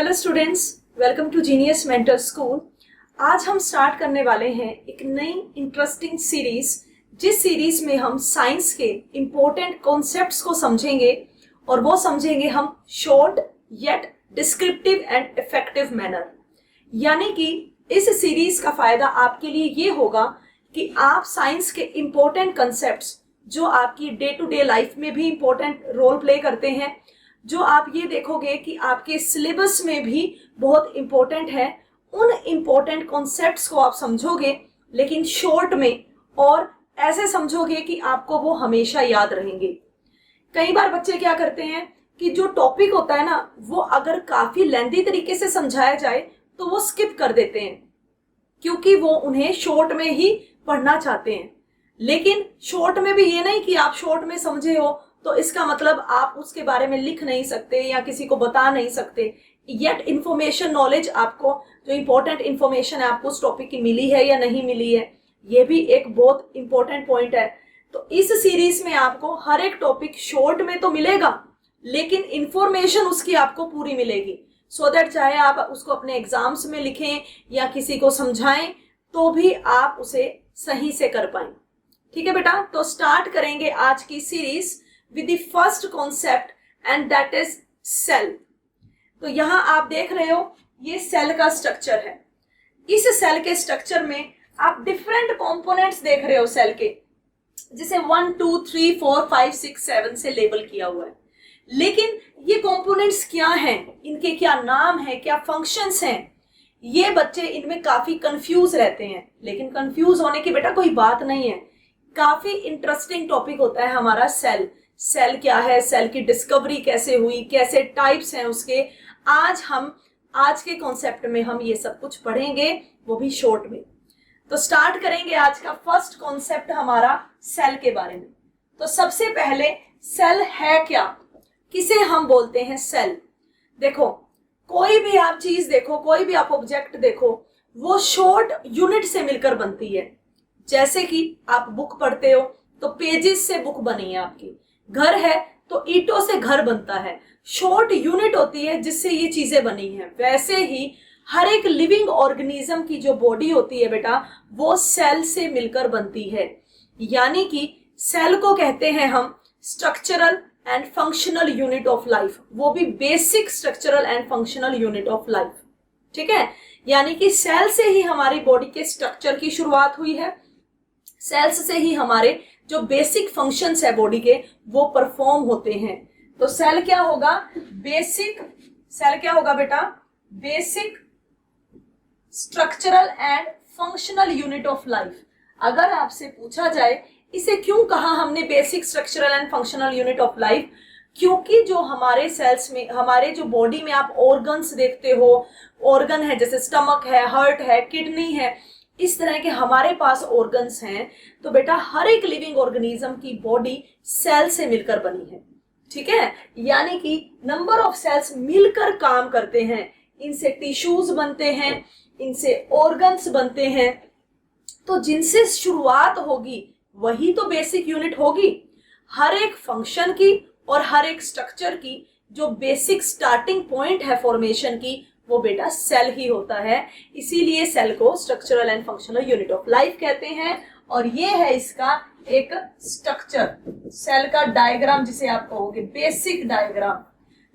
Hello students, welcome to genius mentor school. आज हम start करने वाले हैं एक नई इंटरेस्टिंग सीरीज, जिस सीरीज में हम साइंस के इम्पोर्टेंट कॉन्सेप्ट्स को समझेंगे और वो समझेंगे हम short yet descriptive and effective manner. यानी कि इस सीरीज का फायदा आपके लिए ये होगा कि आप साइंस के इम्पोर्टेंट कॉन्सेप्ट्स जो आपकी डे टू डे लाइफ में भी इम्पोर्टेंट रोल प्ले करते हैं, जो आप ये देखोगे कि आपके सिलेबस में भी बहुत इंपॉर्टेंट है, उन इंपॉर्टेंट कॉन्सेप्ट्स को आप समझोगे, लेकिन शॉर्ट में, और ऐसे समझोगे कि आपको वो हमेशा याद रहेंगे। कई बार बच्चे क्या करते हैं कि जो टॉपिक होता है ना, वो अगर काफी लेंथी तरीके से समझाया जाए तो वो स्किप कर देते हैं, क्योंकि वो उन्हें शॉर्ट में ही पढ़ना चाहते हैं। लेकिन शॉर्ट में भी ये नहीं कि आप शॉर्ट में समझे हो तो इसका मतलब आप उसके बारे में लिख नहीं सकते या किसी को बता नहीं सकते। येट इंफॉर्मेशन नॉलेज, आपको जो इंपॉर्टेंट इंफॉर्मेशन है आपको उस टॉपिक की मिली है या नहीं मिली है, ये भी एक बहुत इंपॉर्टेंट पॉइंट है। तो इस सीरीज में आपको हर एक टॉपिक शॉर्ट में तो मिलेगा, लेकिन इंफॉर्मेशन उसकी आपको पूरी मिलेगी, सो दैट चाहे आप उसको अपने एग्जाम्स में लिखें या किसी को समझाएं तो भी आप उसे सही से कर पाए। ठीक है बेटा, तो स्टार्ट करेंगे आज की series with the first concept and that is cell। तो यहां आप देख रहे हो ये सेल का स्ट्रक्चर है। इस सेल के स्ट्रक्चर में आप डिफरेंट कंपोनेंट्स देख रहे हो सेल के, जिसे 1 2 3 4 5 6 7 से लेबल किया हुआ है। लेकिन ये कंपोनेंट्स क्या हैं, इनके क्या नाम है, क्या फंक्शंस हैं, ये बच्चे इनमें काफी कंफ्यूज रहते हैं। लेकिन कंफ्यूज होने की बेटा कोई बात नहीं है, काफी इंटरेस्टिंग टॉपिक होता है हमारा सेल। सेल क्या है, सेल की डिस्कवरी कैसे हुई, कैसे टाइप्स हैं उसके, आज के कॉन्सेप्ट में हम ये सब कुछ पढ़ेंगे, वो भी शॉर्ट में। तो स्टार्ट करेंगे आज का फर्स्ट कॉन्सेप्ट हमारा सेल के बारे में। तो सबसे पहले सेल है क्या, किसे हम बोलते हैं सेल। देखो, कोई भी आप चीज देखो, कोई भी आप ऑब्जेक्ट देखो, वो शॉर्ट यूनिट से मिलकर बनती है। जैसे कि आप बुक पढ़ते हो तो पेजेस से बुक बनी है आपकी, घर है तो ईंटों से घर बनता है, शॉर्ट यूनिट होती है जिससे ये चीजें बनी हैं। वैसे ही हर एक लिविंग ऑर्गेनिज्म की जो बॉडी होती है बेटा, वो सेल से मिलकर बनती है। यानी कि सेल को कहते हैं हम structural and functional unit of life, वो भी basic structural and functional unit of life. ठीक है, यानी कि सेल से ही हमारी बॉडी के स्ट्रक्चर की शुरुआत हुई है, सेल्स से ही हमारे जो बेसिक फंक्शंस है बॉडी के वो परफॉर्म होते हैं। तो सेल क्या होगा, सेल क्या होगा बेटा, basic structural and functional unit of life. अगर आपसे पूछा जाए इसे क्यों कहा हमने basic structural and functional unit of life, क्योंकि जो हमारे सेल्स में, हमारे जो बॉडी में आप ऑर्गन्स देखते हो, ऑर्गन है जैसे स्टमक है, हार्ट है, किडनी है, इस तरह के हमारे पास ऑर्गन्स हैं। तो बेटा हर एक लिविंग ऑर्गेनिज्म की बॉडी सेल से मिलकर बनी है। ठीक है, यानी कि नंबर ऑफ सेल्स मिलकर काम करते हैं, इनसे टिश्यूज बनते हैं, इनसे ऑर्गन्स बनते हैं। तो जिनसे शुरुआत होगी वही तो बेसिक यूनिट होगी। हर एक फंक्शन की और हर एक स्ट्रक्चर की जो बेसिक स्टार्टिंग पॉइंट है फॉर्मेशन की, वो बेटा सेल ही होता है। इसीलिए सेल को structural and functional unit of life कहते हैं। और ये है इसका एक स्ट्रक्चर, सेल का डायग्राम जिसे आप कहोगे बेसिक डायग्राम।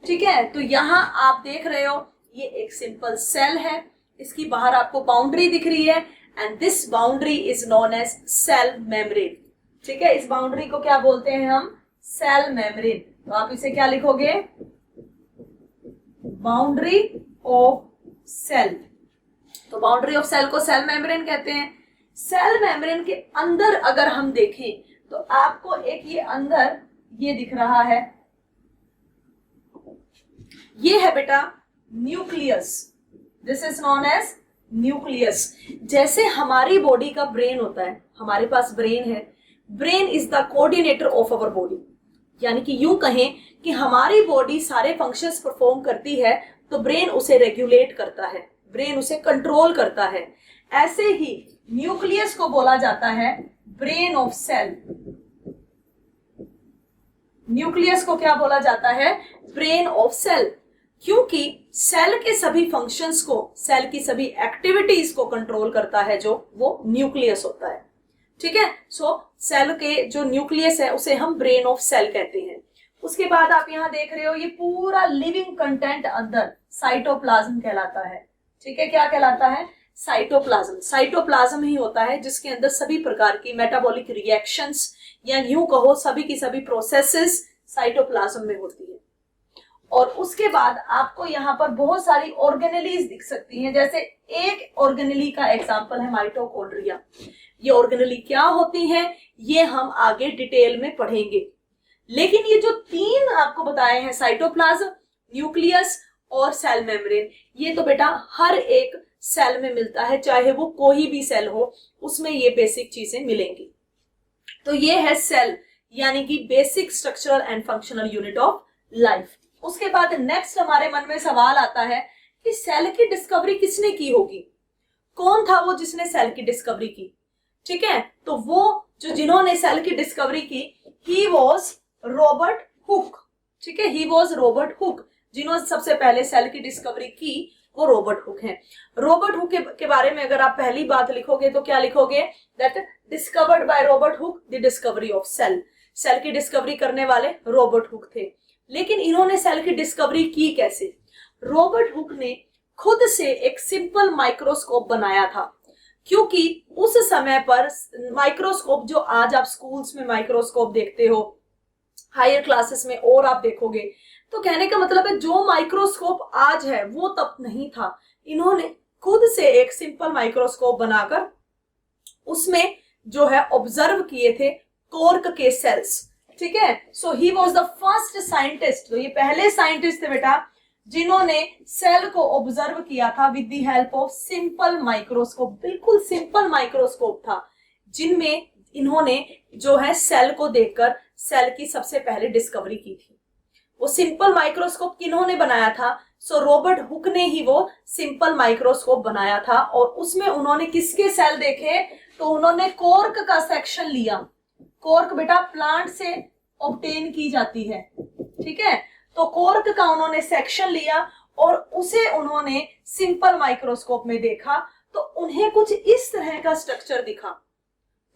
ठीक है, तो यहां आप देख रहे हो ये एक सिंपल सेल है, इसकी बाहर आपको बाउंड्री दिख रही है, and this boundary is known as cell membrane. ठीक है, इस बाउंड्री को क्या बोलते हैं हम, सेल मेम्ब्रेन। तो आप इसे क्या लिखोगे, बाउंड्री ऑफ सेल। तो बाउंड्री ऑफ सेल को सेल मेम्ब्रेन कहते हैं। सेल मेम्ब्रेन के अंदर अगर हम देखें तो आपको एक ये अंदर ये दिख रहा है, ये है बेटा nucleus. This is known as nucleus. जैसे हमारी बॉडी का ब्रेन होता है, हमारे पास ब्रेन है, brain is the coordinator of our body. यानी कि यूं कहें कि हमारी बॉडी सारे फंक्शंस परफॉर्म करती है तो ब्रेन उसे रेगुलेट करता है, ब्रेन उसे कंट्रोल करता है। ऐसे ही न्यूक्लियस को बोला जाता है ब्रेन ऑफ सेल। न्यूक्लियस को क्या बोला जाता है, ब्रेन ऑफ सेल। क्योंकि सेल के सभी फंक्शंस को, सेल की सभी एक्टिविटीज को कंट्रोल करता है जो वो न्यूक्लियस होता है। ठीक है, सो सेल के जो न्यूक्लियस है उसे हम ब्रेन ऑफ सेल कहते हैं। उसके बाद आप यहाँ देख रहे हो ये पूरा लिविंग कंटेंट अंदर साइटोप्लाज्म कहलाता है। ठीक है, क्या कहलाता है? साइटोप्लाज्म। साइटोप्लाज्म ही होता है जिसके अंदर सभी प्रकार की मेटाबॉलिक रिएक्शंस या यूं कहो सभी की सभी प्रोसेसेस साइटोप्लाज्म में होती है। और उसके बाद आपको यहाँ पर बहुत सारी ऑर्गेनेलीज दिख सकती हैं। जैसे एक ऑर्गेनेली का एग्जांपल है माइटोकॉन्ड्रिया। ये ऑर्गेनेली क्या होती हैं ये हम आगे डिटेल में पढ़ेंगे। लेकिन ये जो तीन आपको बताए हैं, साइटोप्लाज्म, न्यूक्लियस और सेल मेम्ब्रेन, ये तो बेटा हर एक सेल में मिलता है, चाहे वो कोई भी सेल हो उसमें ये बेसिक चीजें मिलेंगी। तो ये है सेल, यानी कि basic structural and functional unit of life. उसके बाद नेक्स्ट हमारे मन में सवाल आता है कि सेल की डिस्कवरी किसने की होगी? कौन था वो जिसने सेल की डिस्कवरी की? ठीक है, तो वो जिन्होंने सेल की डिस्कवरी की, ही वॉज रॉबर्ट हुक। ठीक है, ही वॉज रॉबर्ट हुक। जिन्होंने सबसे पहले सेल की डिस्कवरी की वो रॉबर्ट हुक हैं। रॉबर्ट हुक के बारे में अगर आप पहली बात लिखोगे तो क्या लिखोगे? That discovered by Robert Hooke the discovery of cell. Cell की डिस्कवरी करने वाले रॉबर्ट हुक थे। लेकिन इन्होंने सेल की डिस्कवरी की कैसे? रॉबर्ट हुक ने खुद से एक सिंपल माइक्रोस्कोप बनाया था, क्योंकि उस समय पर माइक्रोस्कोप, जो आज आप स्कूल्स में माइक्रोस्कोप देखते हो, हायर क्लासेस में और आप देखोगे, तो कहने का मतलब है जो माइक्रोस्कोप आज है वो तब नहीं था। इन्होंने खुद से एक सिंपल माइक्रोस्कोप बनाकर उसमें जो है ऑब्जर्व किए थे कॉर्क के सेल्स। ठीक है, so he was the first scientist. तो ये पहले साइंटिस्ट थे बेटा जिन्होंने सेल को ऑब्जर्व किया था with the help of simple microscope. बिल्कुल सिंपल माइक्रोस्कोप था जिनमें इन्होंने जो है सेल को देखकर सेल की सबसे पहले डिस्कवरी की थी। वो सिंपल माइक्रोस्कोप किन्होंने बनाया था? सो रॉबर्ट हुक ने ही वो सिंपल माइक्रोस्कोप बनाया था। और उसमें उन्होंने किसके सेल देखे? तो उन्होंने कॉर्क का सेक्शन लिया। कॉर्क बेटा प्लांट से ऑब्टेन की जाती है। ठीक है, तो कॉर्क का उन्होंने सेक्शन लिया और उसे उन्होंने सिंपल माइक्रोस्कोप में देखा, तो उन्हें कुछ इस तरह का स्ट्रक्चर दिखा।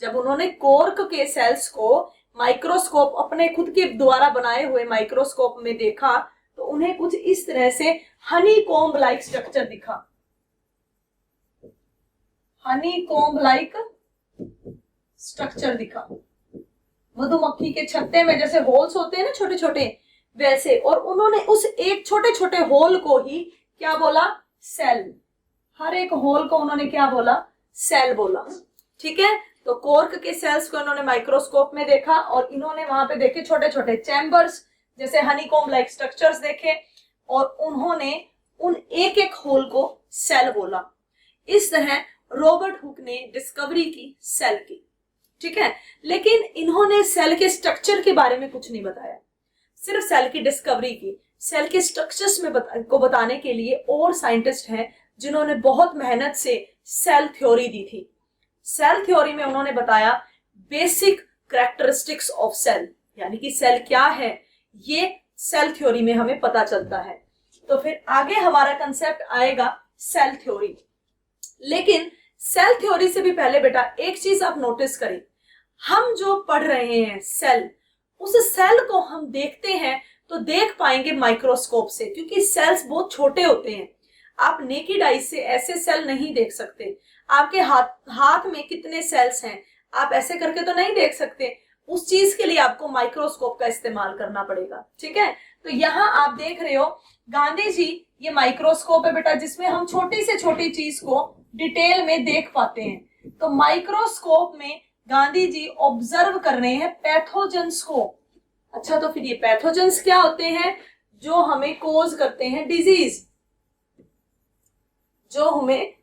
जब उन्होंने कॉर्क के सेल्स को माइक्रोस्कोप, अपने खुद के द्वारा बनाए हुए माइक्रोस्कोप में देखा, तो उन्हें कुछ इस तरह से हनी कॉम्ब लाइक स्ट्रक्चर दिखा। हनी कॉम्ब लाइक स्ट्रक्चर दिखा। मधुमक्खी के छत्ते में जैसे होल्स होते हैं ना छोटे छोटे, वैसे। और उन्होंने उस एक छोटे छोटे होल को ही क्या बोला? सेल। हर एक होल को उन्होंने क्या बोला? सेल बोला। ठीक है, तो कॉर्क के सेल्स को इन्होंने माइक्रोस्कोप में देखा और इन्होंने वहां पे देखे छोटे छोटे चैम्बर्स, जैसे हनीकॉम्ब लाइक स्ट्रक्चर्स देखे, और उन्होंने उन एक एक होल को सेल बोला। इस तरह रॉबर्ट हुक ने डिस्कवरी की सेल की। ठीक है, लेकिन इन्होंने सेल के स्ट्रक्चर के बारे में कुछ नहीं बताया, सिर्फ सेल की डिस्कवरी की। सेल के स्ट्रक्चर्स में को बताने के लिए और साइंटिस्ट हैं जिन्होंने बहुत मेहनत से सेल थ्योरी दी थी। सेल थ्योरी में उन्होंने बताया बेसिक कैरेक्टरिस्टिक्स ऑफ सेल, यानी कि सेल क्या है ये सेल थ्योरी में हमें पता चलता है। तो फिर आगे हमारा कंसेप्ट आएगा सेल थ्योरी। लेकिन सेल थ्योरी से भी पहले बेटा एक चीज आप नोटिस करें, हम जो पढ़ रहे हैं सेल, उस सेल को हम देखते हैं तो देख पाएंगे माइक्रोस्कोप से, क्योंकि सेल्स बहुत छोटे होते हैं। आप नेकेड आई से ऐसे सेल नहीं देख सकते। आपके हाथ में कितने सेल्स हैं आप ऐसे करके तो नहीं देख सकते, उस चीज के लिए आपको माइक्रोस्कोप का इस्तेमाल करना पड़ेगा। ठीक है, तो यहाँ आप देख रहे हो गांधी जी, ये माइक्रोस्कोप है बेटा जिसमें हम छोटी से छोटी चीज को डिटेल में देख पाते हैं। तो माइक्रोस्कोप में गांधी जी ऑब्जर्व कर रहे हैं पैथोजेंस को। अच्छा, तो फिर ये पैथोजेंस क्या होते हैं? जो हमें कोज करते हैं डिजीज, जो हमें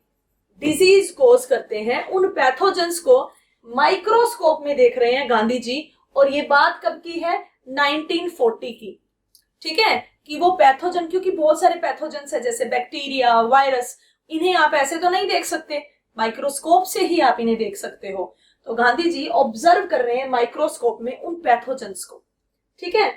डिजीज कोज करते हैं, उन पैथोजेंस को माइक्रोस्कोप में देख रहे हैं गांधी जी। और ये बात कब की है? 1940 की। ठीक है, कि वो पैथोजन, क्योंकि बहुत सारे पैथोजेंस है जैसे बैक्टीरिया, वायरस, इन्हें आप ऐसे तो नहीं देख सकते, माइक्रोस्कोप से ही आप इन्हें देख सकते हो। तो गांधी जी ऑब्जर्व कर रहे हैं माइक्रोस्कोप में उन पैथोजेंस को। ठीक है,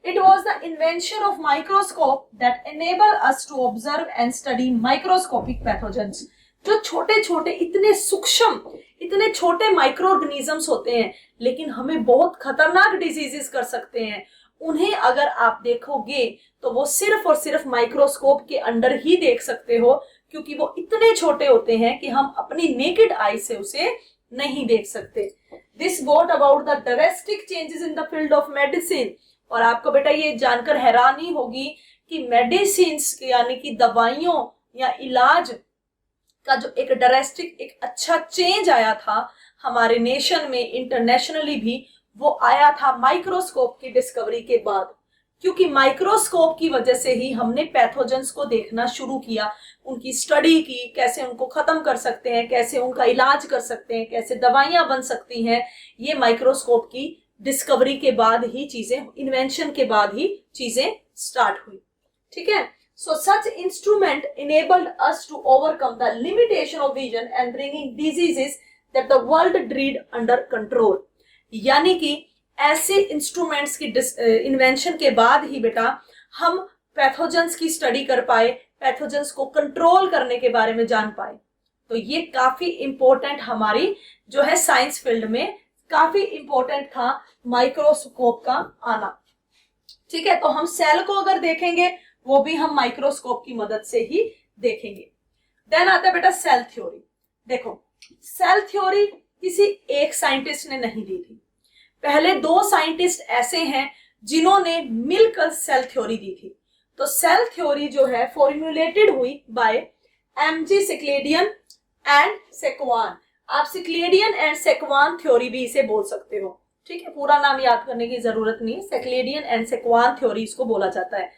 It was the invention of microscope that enable us to observe and study microscopic pathogens. जो छोटे छोटे इतने सूक्ष्म इतने छोटे माइक्रो ऑर्गेनिजम्स होते हैं लेकिन हमें बहुत खतरनाक डिजीजेस कर सकते हैं, उन्हें अगर आप देखोगे तो वो सिर्फ और सिर्फ माइक्रोस्कोप के अंडर ही देख सकते हो, क्योंकि वो इतने छोटे होते हैं कि हम अपनी नेकेड आई से उसे नहीं देख सकते. This brought about the drastic changes in the field of medicine. और आपको बेटा ये जानकर हैरानी होगी कि मेडिसिन यानी कि दवाइयों या इलाज का जो एक ड्रास्टिक एक अच्छा चेंज आया था हमारे नेशन में, इंटरनेशनली भी, वो आया था माइक्रोस्कोप की डिस्कवरी के बाद. क्योंकि माइक्रोस्कोप की वजह से ही हमने पैथोजेंस को देखना शुरू किया, उनकी स्टडी की, कैसे उनको खत्म कर सकते हैं, कैसे उनका इलाज कर सकते हैं, कैसे दवाइयां बन सकती हैं. ये माइक्रोस्कोप की डिस्कवरी के बाद ही चीजें, इन्वेंशन के बाद ही चीजें स्टार्ट हुई. ठीक है. So such instrument enabled us to overcome the limitation of vision and bringing diseases that the world dread under control. यानी कि ऐसे इंस्ट्रूमेंट्स की इन्वेंशन के बाद ही बेटा हम पैथोजेंस की स्टडी कर पाए, पैथोजेंस को कंट्रोल करने के बारे में जान पाए. तो ये काफी इंपॉर्टेंट हमारी जो है साइंस फील्ड में काफी इंपॉर्टेंट था माइक्रोस्कोप का आना. ठीक है. तो हम सेल को अगर देखेंगे वो भी हम माइक्रोस्कोप की मदद से ही देखेंगे. देन आता है बेटा सेल थ्योरी. देखो सेल थ्योरी किसी एक साइंटिस्ट ने नहीं दी थी, पहले दो साइंटिस्ट ऐसे हैं जिन्होंने मिलकर सेल थ्योरी दी थी. तो सेल थ्योरी जो है फॉर्मुलेटेड हुई बाय एमजी सिक्लेडियन एंड सेक्वान. आप सिक्लेडियन एंड सेक्वान थ्योरी भी इसे बोल सकते हो. ठीक है. पूरा नाम याद करने की जरूरत नहीं है, सिक्लेडियन एंड सेक्वान थ्योरी इसको बोला जाता है.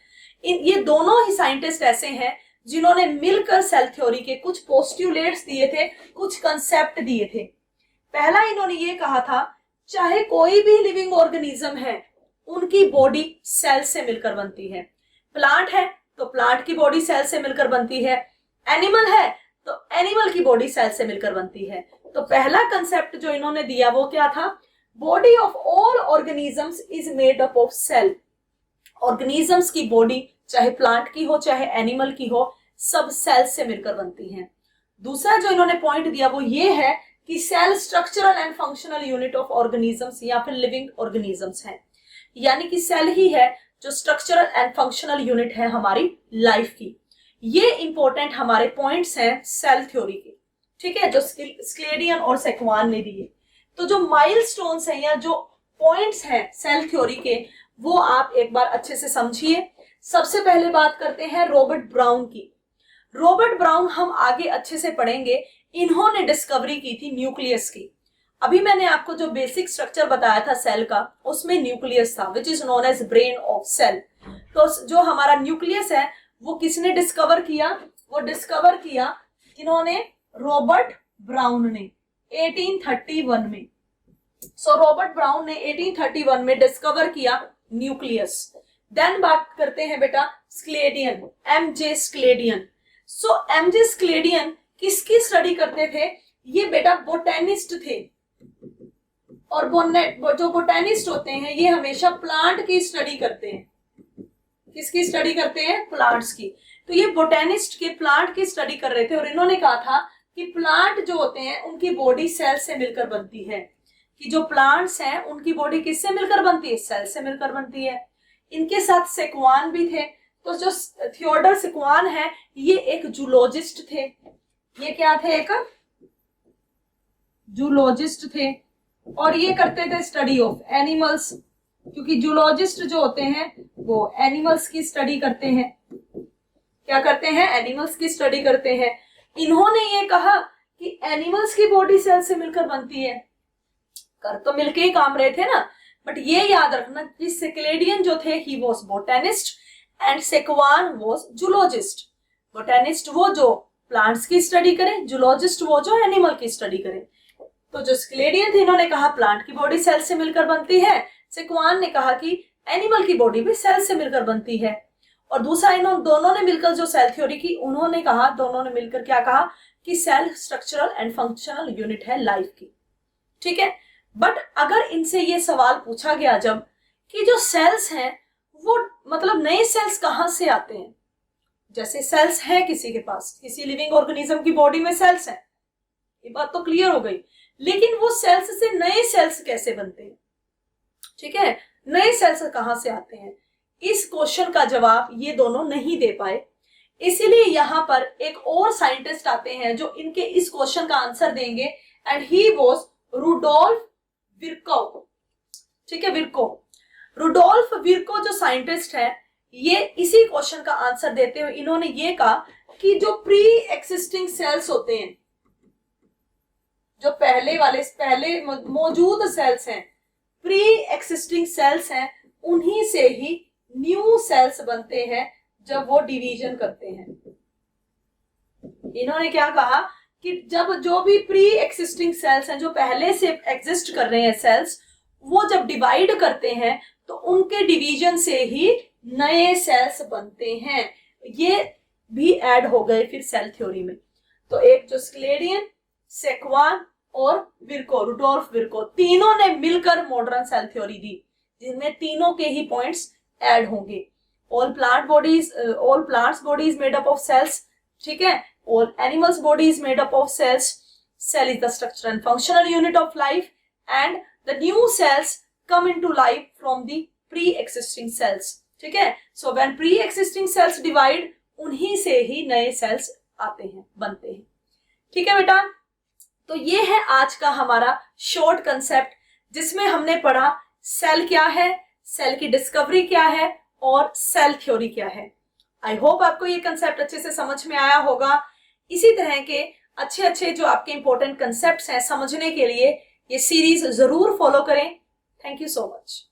ये दोनों ही साइंटिस्ट ऐसे हैं जिन्होंने मिलकर सेल थ्योरी के कुछ पोस्टुलेट्स दिए थे, कुछ कंसेप्ट दिए थे. पहला इन्होंने ये कहा था चाहे कोई भी लिविंग ऑर्गेनिज्म है उनकी बॉडी सेल से मिलकर बनती है. प्लांट है तो प्लांट की बॉडी सेल से मिलकर बनती है, एनिमल है तो एनिमल की बॉडी सेल से मिलकर बनती है. तो पहला कंसेप्ट जो इन्होंने दिया वो क्या था? Body of all organisms is made up of cell. Organisms की बॉडी चाहे प्लांट की हो चाहे एनिमल की हो, सब सेल से मिलकर बनती हैं. दूसरा जो इन्होंने पॉइंट दिया वो ये है कि cell structural and functional unit of organisms या फिर लिविंग ऑर्गेनिजम्स हैं. यानी कि सेल ही है जो स्ट्रक्चरल एंड फंक्शनल यूनिट है हमारी लाइफ की. ये इंपॉर्टेंट हमारे पॉइंट्स हैं सेल थ्योरी के. ठीक है. जो स्क्लेडियन और सेक्वान ने दिए. तो जो माइलस्टोन्स हैं या जो पॉइंट्स हैं सेल थ्योरी के, वो आप एक बार अच्छे से समझिए. सबसे पहले बात करते हैं रॉबर्ट ब्राउन की. रॉबर्ट ब्राउन हम आगे अच्छे से पढ़ेंगे. इन्होंने डिस्कवरी की थी न्यूक्लियस की. अभी मैंने आपको जो बेसिक स्ट्रक्चर बताया था सेल का, उसमें न्यूक्लियस था which is known as brain of cell. तो जो हमारा न्यूक्लियस है वो किसने डिस्कवर किया? वो डिस्कवर किया किन्होंने? रॉबर्ट ब्राउन ने 1831 में. सो रॉबर्ट ब्राउन ने 1831 में डिस्कवर किया न्यूक्लियस. देन बात करते हैं बेटा स्क्लेडियन, एमजे स्क्लेडियन. सो एमजे स्क्लेडियन किसकी स्टडी करते थे? ये बेटा बोटेनिस्ट थे. और जो बोटेनिस्ट होते हैं ये हमेशा प्लांट की स्टडी करते हैं. किसकी स्टडी करते हैं? प्लांट्स की. तो ये बोटेनिस्ट के प्लांट की स्टडी कर रहे थे और इन्होंने कहा था कि प्लांट जो होते हैं उनकी बॉडी सेल से मिलकर बनती है. कि जो प्लांट्स हैं उनकी बॉडी किससे मिलकर बनती है? सेल से मिलकर बनती है. इनके साथ सेक्वान भी थे. तो जो थियोडर सेक्वान है ये एक जूलॉजिस्ट थे. ये क्या थे? एक जूलॉजिस्ट थे और ये करते थे स्टडी ऑफ एनिमल्स. क्योंकि जूलॉजिस्ट जो होते हैं वो एनिमल्स की स्टडी करते हैं. क्या करते हैं? एनिमल्स की स्टडी करते हैं. इन्होंने ये कहा कि एनिमल्स की बॉडी सेल से मिलकर बनती है. कर तो मिलके ही काम रहे थे ना. बट ये याद रखना कि सिक्लेडियन जो थे he was botanist and Schwann was zoologist. Botanist वो जो प्लांट्स की स्टडी करें, जूलॉजिस्ट वो जो एनिमल की स्टडी करें. तो जो स्क्लेडियन थे इन्होंने कहा प्लांट की बॉडी सेल से मिलकर बनती है. सेक्वान ने कहा कि एनिमल की बॉडी भी सेल से मिलकर बनती है. और दूसरा इन्होंने दोनों ने मिलकर जो सेल थ्योरी की, उन्होंने कहा, दोनों ने मिलकर क्या कहा कि cell structural and functional unit है लाइफ की. ठीक है. बट अगर इनसे ये सवाल पूछा गया जब कि जो सेल्स हैं वो मतलब नए सेल्स कहाँ से आते हैं? जैसे सेल्स हैं किसी के पास, किसी लिविंग ऑर्गेनिज्म की बॉडी में सेल्स हैं, ये बात तो क्लियर हो गई, लेकिन वो सेल्स से नए सेल्स कैसे बनते हैं? ठीक है, नए सेल्स कहां से आते हैं? इस क्वेश्चन का जवाब ये दोनों नहीं दे पाए, इसीलिए यहां पर एक और साइंटिस्ट आते हैं जो इनके इस क्वेश्चन का आंसर देंगे, एंड ही वाज रुडोल्फ विर्कोव। ठीक है, रुडोल्फ विर्को जो साइंटिस्ट है, ये इसी क्वेश्चन का आंसर देते हुए इन्होंने ये कहा कि जो प्री एक्सिस्टिंग सेल्स होते हैं, जो पहले मौजूद सेल्स हैं, प्री एक्सिस्टिंग सेल्स हैं, उन्हीं से ही न्यू सेल्स बनते हैं जब वो डिवीजन करते हैं। इन्होंने क्या कहा कि जब जो भी प्री एक्सिस्टिंग सेल्स हैं, जो पहले से एग्जिस्ट कर रहे हैं सेल्स, वो जब डिवाइड करते हैं तो उनके डिवीजन से ही नए सेल्स बनते हैं। ये भी ऐड हो गए फिर सेल थ्योरी में। तो एक जो स्क्लेडियन, सेक्वान और विर्को, रुडोल्फ विर्को, तीनों ने मिलकर मॉडर्न सेल थ्योरी दी, जिनमें तीनों के ही पॉइंट्स ऐड होंगे। All plants bodies made up of cells, ठीक है, all animals bodies made up of cells, cell is the structure and functional unit of life, and the new cells come into life from the pre existing cells. ठीक है, so when pre existing cells divide, उन्हीं से ही नए sales आते हैं, बनते हैं। ठीक है बेटा, तो ये है आज का हमारा शॉर्ट कंसेप्ट, जिसमें हमने पढ़ा सेल क्या है, सेल की डिस्कवरी क्या है और सेल थ्योरी क्या है। आई होप आपको ये कंसेप्ट अच्छे से समझ में आया होगा। इसी तरह के अच्छे अच्छे जो आपके इंपॉर्टेंट कंसेप्ट्स हैं समझने के लिए ये सीरीज जरूर फॉलो करें। Thank you so much.